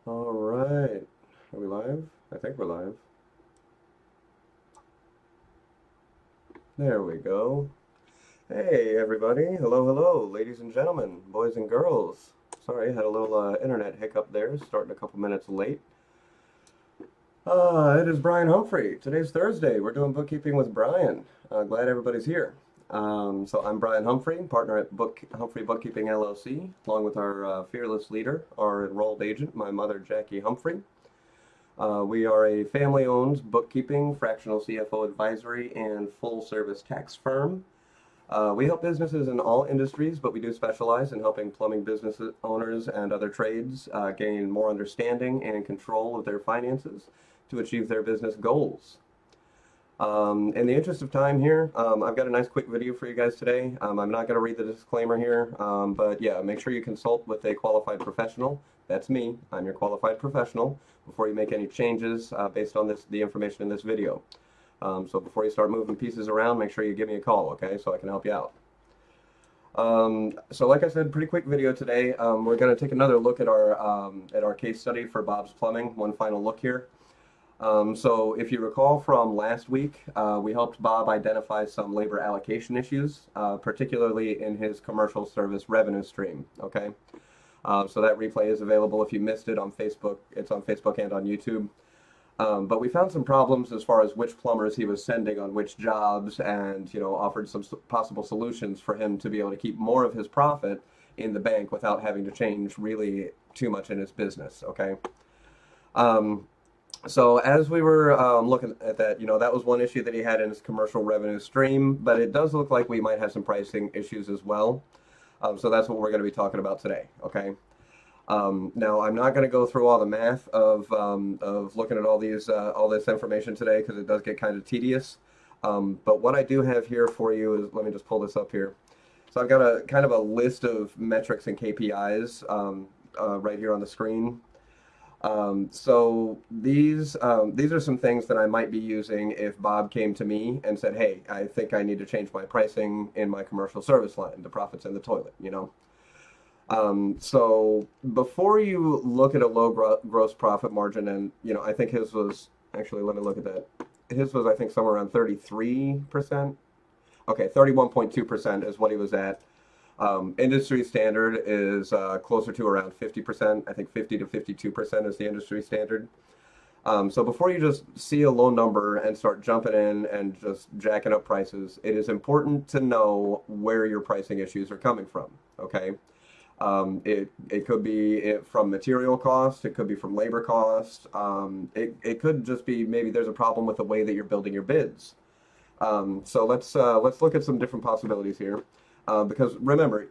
All right. Are we live? I think we're live. There we go. Hey, everybody. Hello, hello, ladies and gentlemen, boys and girls. Sorry, had a little internet hiccup there, starting a couple minutes late. It is Brian Humphrey. Today's Thursday. We're doing bookkeeping with Brian. Glad everybody's here. So I'm Brian Humphrey, partner at Humphrey Bookkeeping LLC, along with our fearless leader, our enrolled agent, my mother, Jackie Humphrey. We are a family-owned bookkeeping, fractional CFO advisory, and full-service tax firm. We help businesses in all industries, but we do specialize in helping plumbing business owners and other trades gain more understanding and control of their finances to achieve their business goals. In the interest of time here, I've got a nice quick video for you guys today. I'm not going to read the disclaimer here, but yeah, make sure you consult with a qualified professional. That's me. I'm your qualified professional before you make any changes based on the information in this video. So before you start moving pieces around, make sure you give me a call, okay, so I can help you out. So like I said, pretty quick video today. We're going to take another look at our case study for Bob's Plumbing. One final look here. So if you recall from last week, we helped Bob identify some labor allocation issues, particularly in his commercial service revenue stream, okay? So that replay is available if you missed it on Facebook. It's on Facebook and on YouTube. But we found some problems as far as which plumbers he was sending on which jobs, and offered some possible solutions for him to be able to keep more of his profit in the bank without having to change really too much in his business, okay? So as we were looking at that, that was one issue that he had in his commercial revenue stream, but it does look like we might have some pricing issues as well. So that's what we're going to be talking about today, okay? Now, I'm not going to go through all the math of looking at all this information today because it does get kind of tedious. But what I do have here for you is, let me just pull this up here. So I've got a kind of a list of metrics and KPIs right here on the screen. So these are some things that I might be using if Bob came to me and said, hey, I think I need to change my pricing in my commercial service line. The profit's in the toilet, So before you look at a low gross profit margin, and I think his was, actually, let me look at that. His was, I think, somewhere around 33%. Okay, 31.2% is what he was at. Industry standard is closer to around 50%. I think 50 to 52% is the industry standard. So before you just see a low number and start jumping in and just jacking up prices, it is important to know where your pricing issues are coming from, okay? It could be from material cost, it could be from labor cost, it could just be maybe there's a problem with the way that you're building your bids. So let's look at some different possibilities here. Because remember,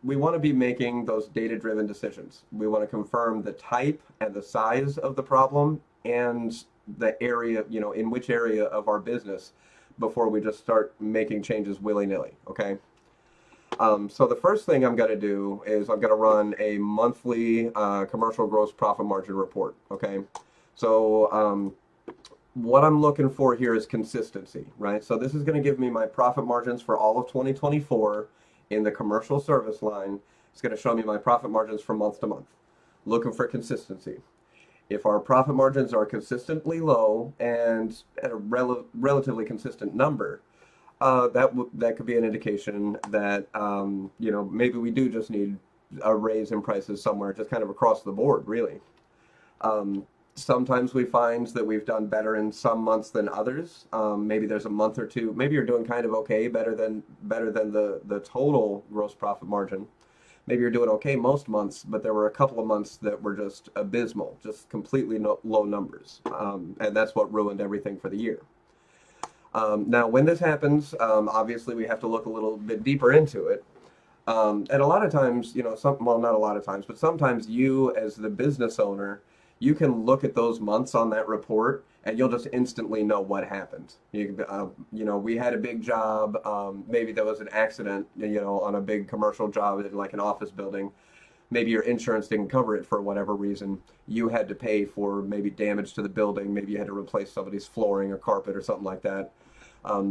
we want to be making those data-driven decisions. We want to confirm the type and the size of the problem and the area, in which area of our business before we just start making changes willy-nilly, okay? So the first thing I'm going to do is I'm going to run a monthly commercial gross profit margin report, okay? So what I'm looking for here is consistency, right? So this is going to give me my profit margins for all of 2024 in the commercial service line. It's going to show me my profit margins from month to month. Looking for consistency. If our profit margins are consistently low and at a relatively consistent number, that could be an indication that maybe we do just need a raise in prices somewhere, just kind of across the board, really. Sometimes we find that we've done better in some months than others. Maybe there's a month or two. Maybe you're doing kind of okay, better than the total gross profit margin. Maybe you're doing okay most months, but there were a couple of months that were just abysmal, just completely low numbers, and that's what ruined everything for the year. Now, when this happens, obviously we have to look a little bit deeper into it. And a lot of times, well, not a lot of times, but sometimes you as the business owner, you can look at those months on that report and you'll just instantly know what happened. We had a big job. Maybe there was an accident, on a big commercial job in like an office building. Maybe your insurance didn't cover it for whatever reason. You had to pay for maybe damage to the building. Maybe you had to replace somebody's flooring or carpet or something like that.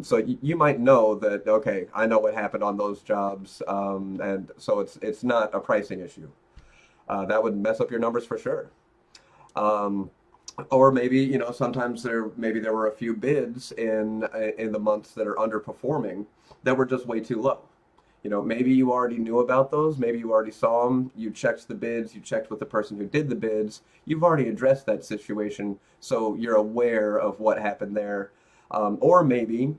So you might know that, okay, I know what happened on those jobs. And so it's not a pricing issue. That would mess up your numbers for sure. Or maybe, sometimes maybe there were a few bids in the months that are underperforming that were just way too low. Maybe you already knew about those, maybe you already saw them, you checked the bids, you checked with the person who did the bids, you've already addressed that situation, so you're aware of what happened there. Or maybe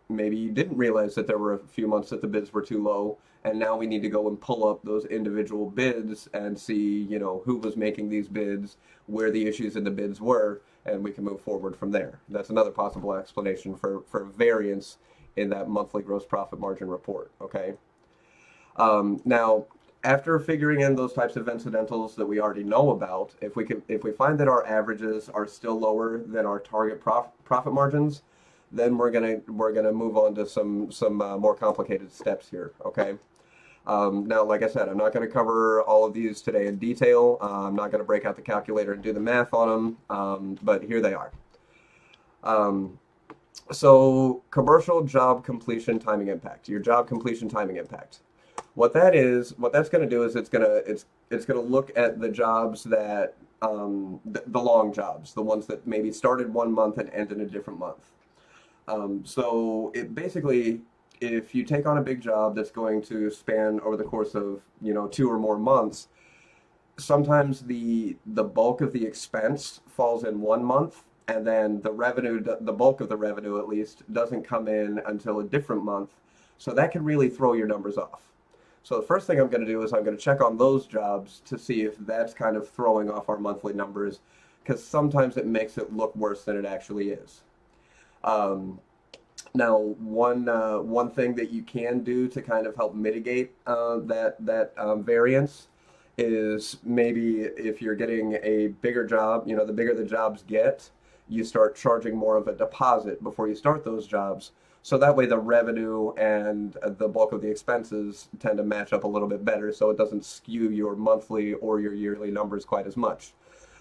you didn't realize that there were a few months that the bids were too low, and now we need to go and pull up those individual bids and see, who was making these bids, where the issues in the bids were, and we can move forward from there. That's another possible explanation for variance in that monthly gross profit margin report, okay? Now, after figuring in those types of incidentals that we already know about, if we find that our averages are still lower than our target profit margins, then we're gonna move on to some more complicated steps here. Okay. Now, like I said, I'm not going to cover all of these today in detail. I'm not going to break out the calculator and do the math on them, but here they are. So, commercial job completion timing impact. Your job completion timing impact. What that's going to do is it's going to look at the jobs that the long jobs, the ones that maybe started one month and end in a different month. So it basically, if you take on a big job that's going to span over the course of 2 or more months, sometimes the bulk of the expense falls in one month, and then the bulk of the revenue at least, doesn't come in until a different month. So that can really throw your numbers off. So the first thing I'm going to do is I'm going to check on those jobs to see if that's kind of throwing off our monthly numbers, because sometimes it makes it look worse than it actually is. Now, one thing that you can do to kind of help mitigate that variance is maybe if you're getting a bigger job, the bigger the jobs get, you start charging more of a deposit before you start those jobs. So that way the revenue and the bulk of the expenses tend to match up a little bit better, so it doesn't skew your monthly or your yearly numbers quite as much.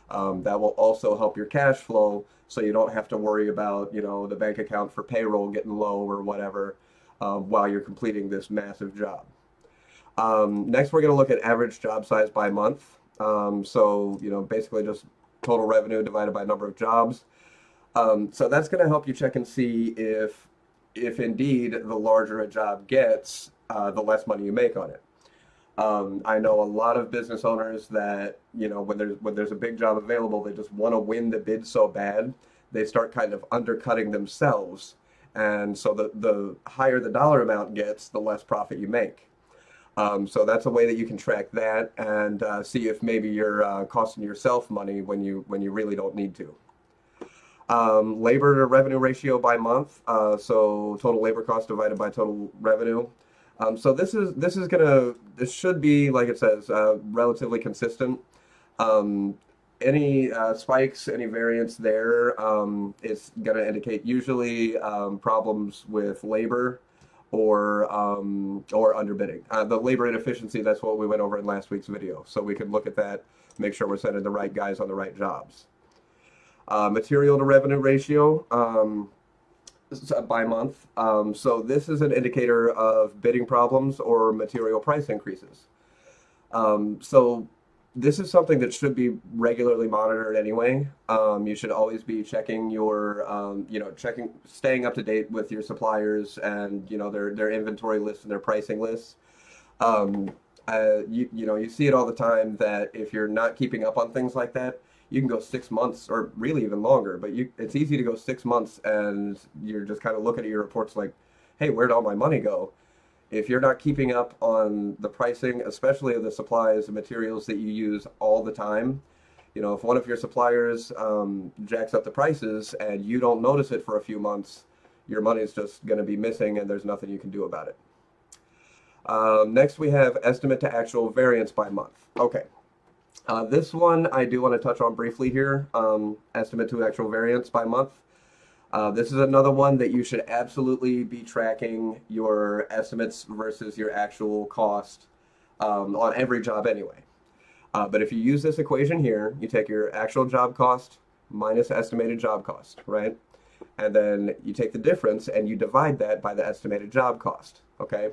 That will also help your cash flow, so you don't have to worry about, the bank account for payroll getting low or whatever while you're completing this massive job. Next, we're going to look at average job size by month. So, basically just total revenue divided by number of jobs. So that's going to help you check and see if indeed the larger a job gets, the less money you make on it. I know a lot of business owners that, when there's a big job available, they just want to win the bid so bad, they start kind of undercutting themselves. And so the higher the dollar amount gets, the less profit you make. So that's a way that you can track that and see if maybe you're costing yourself money when you really don't need to. Labor to revenue ratio by month. So total labor cost divided by total revenue. So this should be, like it says, relatively consistent. Any spikes, any variance there, it's going to indicate usually problems with labor or underbidding. The labor inefficiency, that's what we went over in last week's video. So we can look at that, make sure we're sending the right guys on the right jobs. Material to revenue ratio. By month. So this is an indicator of bidding problems or material price increases. So this is something that should be regularly monitored anyway. You should always be checking your, staying up to date with your suppliers and, their inventory lists and their pricing lists. You see it all the time that if you're not keeping up on things like that, you can go 6 months or really even longer, but it's easy to go 6 months and you're just kind of looking at your reports like, hey, where'd all my money go? If you're not keeping up on the pricing, especially of the supplies and materials that you use all the time, if one of your suppliers jacks up the prices and you don't notice it for a few months, your money is just going to be missing and there's nothing you can do about it. Next, we have estimate to actual variance by month. Okay. This one I do want to touch on briefly here, estimate to actual variance by month. This is another one that you should absolutely be tracking your estimates versus your actual cost on every job anyway. But if you use this equation here, you take your actual job cost minus estimated job cost, right? And then you take the difference and you divide that by the estimated job cost, okay?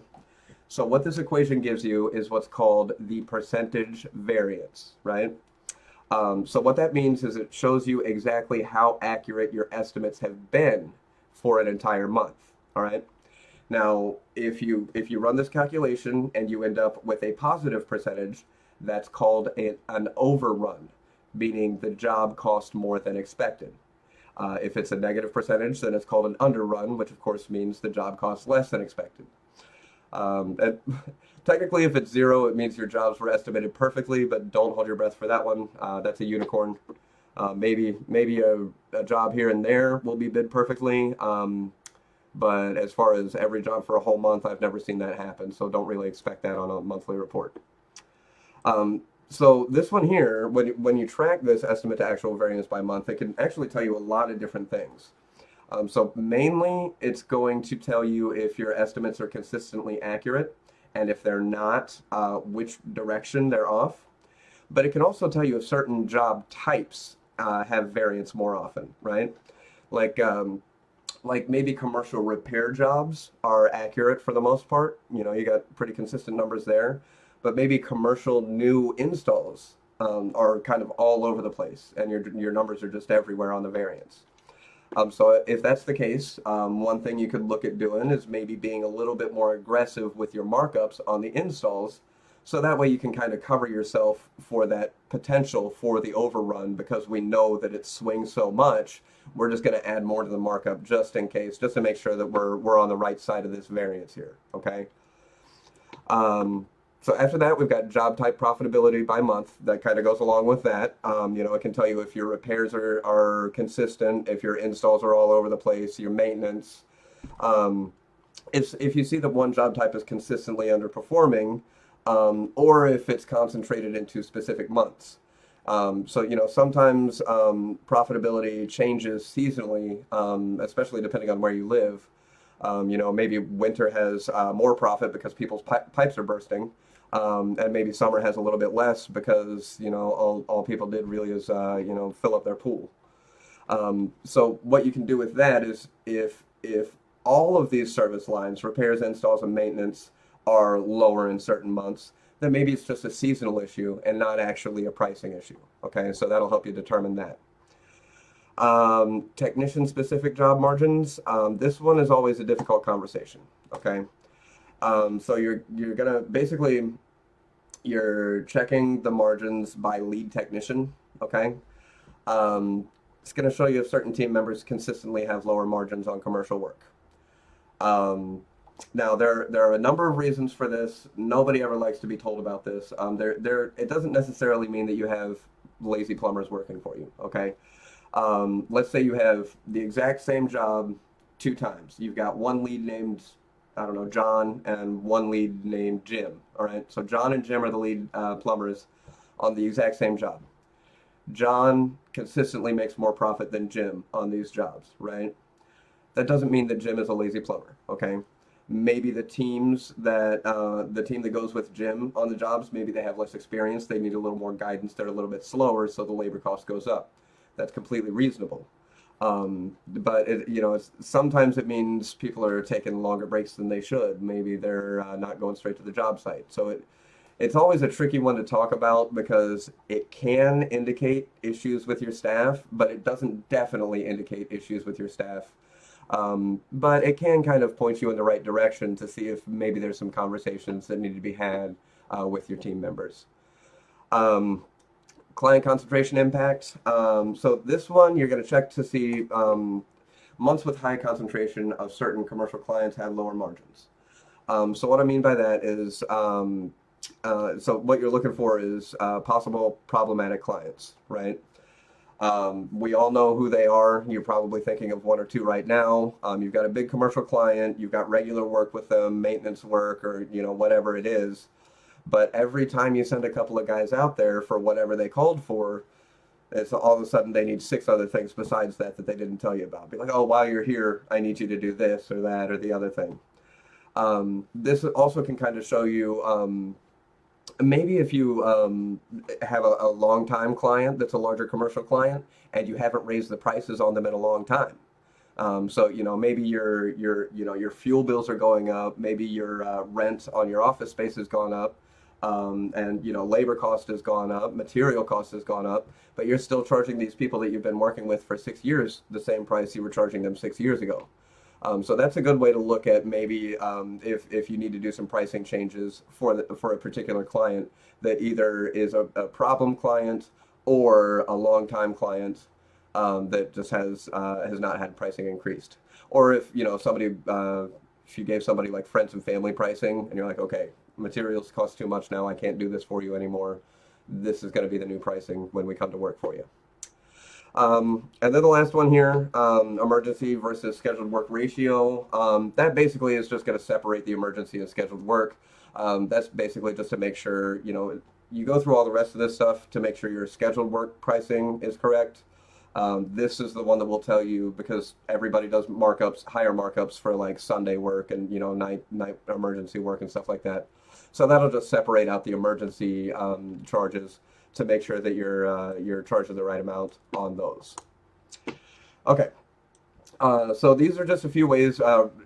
So what this equation gives you is what's called the percentage variance, right? So what that means is it shows you exactly how accurate your estimates have been for an entire month. All right. Now, if you run this calculation and you end up with a positive percentage, that's called an overrun, meaning the job cost more than expected. If it's a negative percentage, then it's called an underrun, which of course means the job costs less than expected. And technically, if it's zero, it means your jobs were estimated perfectly, but don't hold your breath for that one. That's a unicorn. Maybe a job here and there will be bid perfectly. But as far as every job for a whole month, I've never seen that happen. So don't really expect that on a monthly report. So this one here, when you track this estimate to actual variance by month, it can actually tell you a lot of different things. So mainly, it's going to tell you if your estimates are consistently accurate, and if they're not, which direction they're off. But it can also tell you if certain job types have variance more often, right? Like maybe commercial repair jobs are accurate for the most part. You know, you got pretty consistent numbers there. But maybe commercial new installs are kind of all over the place, and your numbers are just everywhere on the variance. So if that's the case, one thing you could look at doing is maybe being a little bit more aggressive with your markups on the installs, so that way you can kind of cover yourself for that potential for the overrun, because we know that it swings so much. We're just going to add more to the markup just in case, just to make sure that we're on the right side of this variance here. Okay. So after that, we've got job type profitability by month. That kind of goes along with that. It can tell you if your repairs are consistent, if your installs are all over the place, your maintenance. If you see that one job type is consistently underperforming, or if it's concentrated into specific months. Sometimes profitability changes seasonally, especially depending on where you live. Maybe winter has more profit because people's pipes are bursting. And maybe summer has a little bit less because, all people did really is, fill up their pool. So what you can do with that is if all of these service lines, repairs, installs, and maintenance, are lower in certain months, then maybe it's just a seasonal issue and not actually a pricing issue. Okay, so that'll help you determine that. Technician-specific job margins. This one is always a difficult conversation. Okay. So you're gonna basically you're checking the margins by lead technician. Okay. It's gonna show you if certain team members consistently have lower margins on commercial work. Now there are a number of reasons for this. Nobody ever likes to be told about this. It doesn't necessarily mean that you have lazy plumbers working for you. Okay. Let's say you have the exact same job 2 times. You've got one lead named, I don't know, John, and one lead named Jim. All right. So John and Jim are the lead plumbers on the exact same job. John consistently makes more profit than Jim on these jobs, right? That doesn't mean that Jim is a lazy plumber. Okay. Maybe the team that goes with Jim on the jobs, maybe they have less experience. They need a little more guidance. They're a little bit slower, so the labor cost goes up. That's completely reasonable. But sometimes it means people are taking longer breaks than they should. Maybe they're not going straight to the job site. So it's always a tricky one to talk about because it can indicate issues with your staff, but it doesn't definitely indicate issues with your staff. But it can kind of point you in the right direction to see if maybe there's some conversations that need to be had with your team members. Client concentration impact. So this one, you're going to check to see months with high concentration of certain commercial clients had lower margins. So what I mean by that is, so what you're looking for is possible problematic clients, right? We all know who they are. You're probably thinking of 1 or 2 right now. You've got a big commercial client, you've got regular work with them, maintenance work, or whatever it is. But every time you send a couple of guys out there for whatever they called for, it's all of a sudden they need 6 other things besides that they didn't tell you about. Be like, oh, while you're here, I need you to do this or that or the other thing. This also can kind of show you maybe if you have a long time client that's a larger commercial client and you haven't raised the prices on them in a long time. So maybe your fuel bills are going up, maybe your rent on your office space has gone up, and labor cost has gone up, material cost has gone up, but you're still charging these people that you've been working with for 6 years the same price you were charging them 6 years ago. So that's a good way to look at maybe if you need to do some pricing changes for a particular client that either is a problem client or a long-time client that just has not had pricing increased. Or if somebody if you gave somebody like friends and family pricing and you're like, okay, materials cost too much now, I can't do this for you anymore. This is going to be the new pricing when we come to work for you. And then the last one here, emergency versus scheduled work ratio. That basically is just going to separate the emergency and scheduled work. That's basically just to make sure, you go through all the rest of this stuff to make sure your scheduled work pricing is correct. This is the one that will tell you, because everybody does markups, higher markups for like Sunday work and night emergency work and stuff like that. So that'll just separate out the emergency charges to make sure that you're charging the right amount on those. Okay. So these are just a few ways,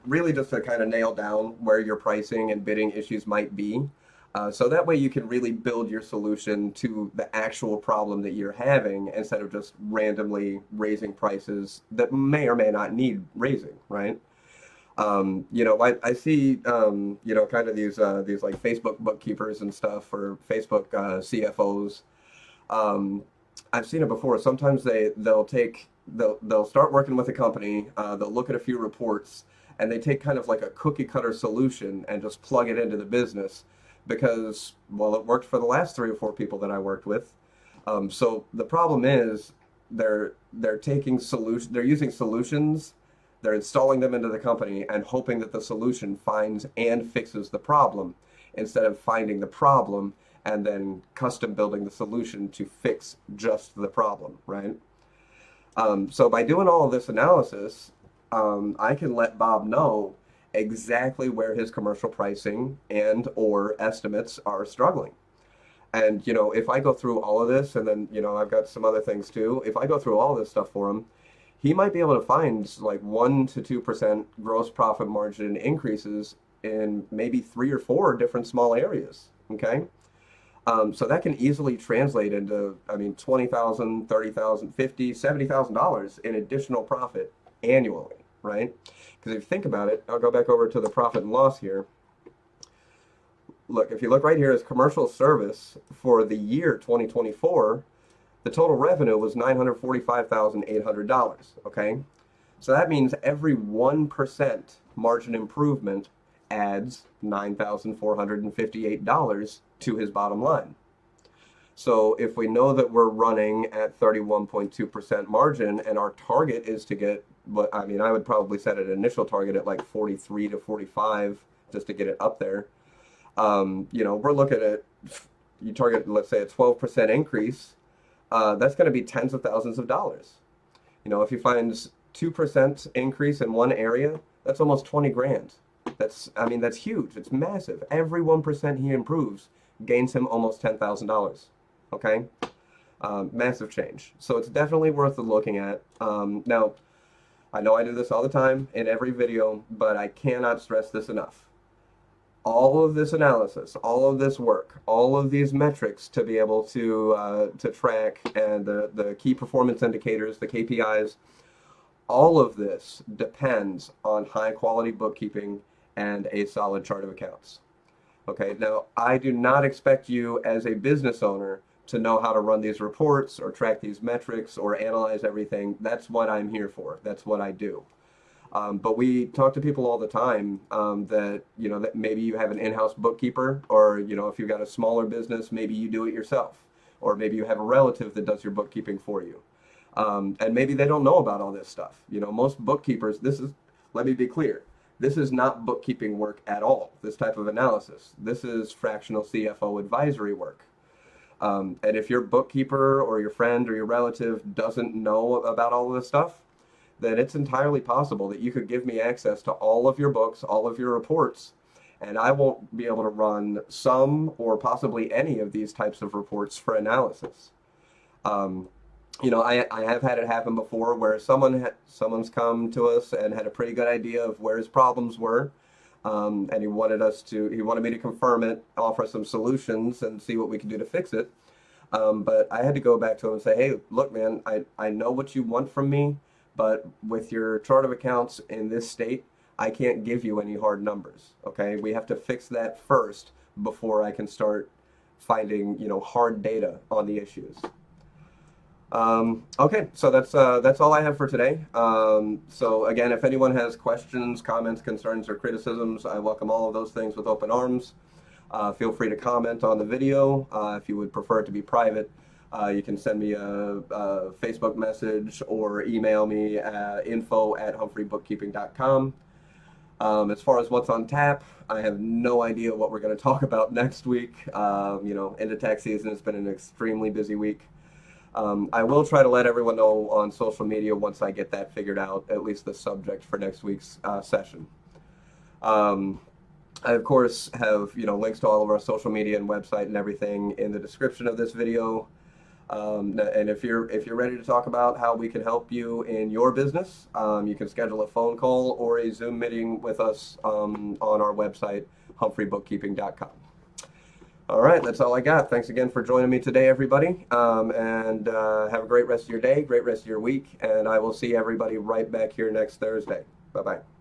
really just to kind of nail down where your pricing and bidding issues might be. So that way you can really build your solution to the actual problem that you're having instead of just randomly raising prices that may or may not need raising, right? I see, kind of these like Facebook bookkeepers and stuff, or Facebook CFOs. I've seen it before. Sometimes they'll start working with a company, they'll look at a few reports, and they take kind of like a cookie cutter solution and just plug it into the business because, well, it worked for the last 3 or 4 people that I worked with. So the problem is they're using solutions, they're installing them into the company and hoping that the solution finds and fixes the problem instead of finding the problem and then custom building the solution to fix just the problem, right? So by doing all of this analysis, I can let Bob know exactly where his commercial pricing and or estimates are struggling. And, if I go through all of this, and then, I've got some other things too, if I go through all this stuff for him, he might be able to find like 1 to 2% gross profit margin increases in maybe 3 or 4 different small areas, okay? So that can easily translate into, $20,000, $30,000, $50,000, $70,000 in additional profit annually, right? Because if you think about it, I'll go back over to the profit and loss here. Look, if you look right here as commercial service for the year 2024, the total revenue was $945,800, okay? So that means every 1% margin improvement adds $9,458 to his bottom line. So if we know that we're running at 31.2% margin and our target is to get, I would probably set an initial target at like 43 to 45 just to get it up there. We're looking at, you target, let's say, a 12% increase. That's going to be tens of thousands of dollars. If you find 2% increase in one area, that's almost 20 grand. That's huge. It's massive. Every 1% he improves gains him almost $10,000. Okay? Massive change. So it's definitely worth looking at. Now, I know I do this all the time in every video, but I cannot stress this enough. All of this analysis, all of this work, all of these metrics to be able to track, and the key performance indicators, the KPIs, all of this depends on high quality bookkeeping and a solid chart of accounts. Okay, now I do not expect you as a business owner to know how to run these reports or track these metrics or analyze everything. That's what I'm here for. That's what I do. But we talk to people all the time that maybe you have an in-house bookkeeper, or if you've got a smaller business, maybe you do it yourself, or maybe you have a relative that does your bookkeeping for you, and maybe they don't know about all this stuff. Most bookkeepers, let me be clear, this is not bookkeeping work at all. This type of analysis, this is fractional CFO advisory work. And if your bookkeeper or your friend or your relative doesn't know about all of this stuff, then it's entirely possible that you could give me access to all of your books, all of your reports, and I won't be able to run some or possibly any of these types of reports for analysis. I have had it happen before where someone's come to us and had a pretty good idea of where his problems were, and he wanted me to confirm it, offer some solutions, and see what we can do to fix it. But I had to go back to him and say, hey, look, man, I know what you want from me, but with your chart of accounts in this state, I can't give you any hard numbers. Okay, we have to fix that first before I can start finding, hard data on the issues. Okay, so that's all I have for today. So again, if anyone has questions, comments, concerns, or criticisms, I welcome all of those things with open arms. Feel free to comment on the video. If you would prefer it to be private, you can send me a Facebook message or email me at info@humphreybookkeeping.com. As far as what's on tap, I have no idea what we're going to talk about next week. End of tax season has been an extremely busy week. I will try to let everyone know on social media once I get that figured out, at least the subject for next week's session. I, of course, have links to all of our social media and website and everything in the description of this video. And if you're ready to talk about how we can help you in your business, you can schedule a phone call or a Zoom meeting with us on our website, humphreybookkeeping.com. All right, that's all I got. Thanks again for joining me today, everybody. And have a great rest of your day, great rest of your week, and I will see everybody right back here next Thursday. Bye-bye.